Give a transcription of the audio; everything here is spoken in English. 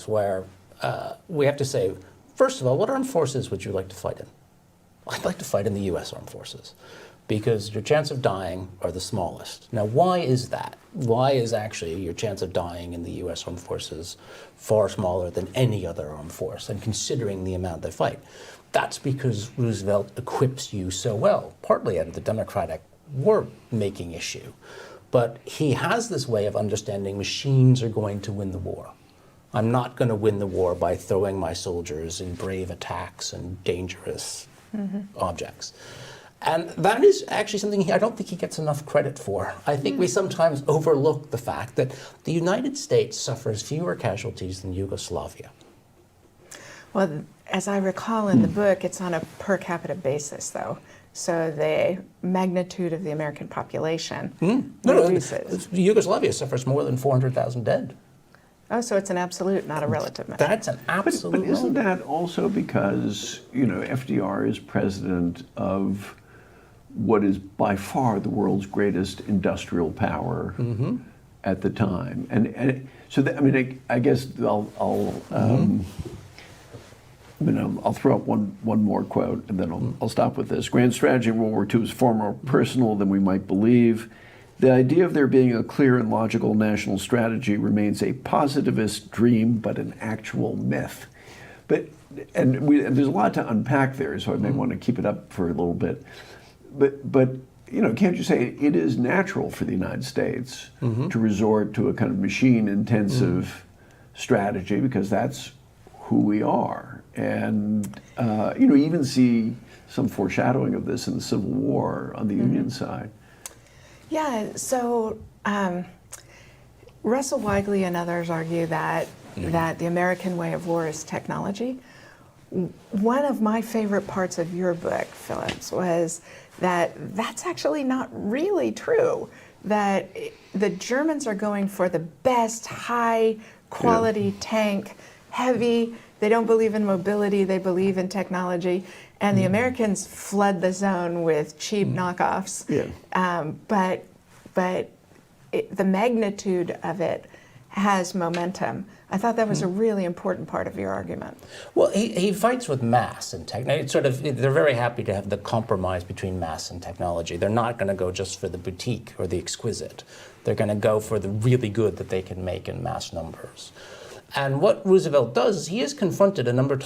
where we have to say, first of all, what armed forces would you like to fight in? I'd like to fight in the U.S. Armed Forces because your chance of dying are the smallest. Now, why is that? Why is actually your chance of dying in the U.S. Armed Forces far smaller than any other armed force, and considering the amount they fight? That's because Roosevelt equips you so well, partly out of the Democratic war-making issue. But he has this way of understanding machines are going to win the war. I'm not going to win the war by throwing my soldiers in brave attacks and dangerous objects. And that is actually something I don't think he gets enough credit for. I think we sometimes overlook the fact that the United States suffers fewer casualties than Yugoslavia. Well, as I recall in the book, it's on a per capita basis, though. So the magnitude of the American population reduces. Yugoslavia suffers more than 400,000 dead. Oh, so it's an absolute, not a relative measure. That's an absolute. But isn't that also because, you know, FDR is president of what is by far the world's greatest industrial power at the time, and so that, I mean, I guess I'll throw up one more quote, and then I'll stop with this. Grand strategy in World War II is far more personal than we might believe. The idea of there being a clear and logical national strategy remains a positivist dream, but an actual myth. And there's a lot to unpack there, so I may want to keep it up for a little bit. But you know, can't you say it is natural for the United States to resort to a kind of machine-intensive strategy because that's who we are, and you know, even see some foreshadowing of this in the Civil War on the Union side. Yeah, so Russell Weigley and others argue that the American way of war is technology. One of my favorite parts of your book, Phillips, was that that's actually not really true. That the Germans are going for the best high-quality tank, heavy. They don't believe in mobility, they believe in technology. And the Americans flood the zone with cheap knockoffs. But the magnitude of it has momentum. I thought that was a really important part of your argument. Well, he fights with mass and technology. They're very happy to have the compromise between mass and technology. They're not going to go just for the boutique or the exquisite. They're going to go for the really good that they can make in mass numbers. And what Roosevelt does is he is confronted a number of times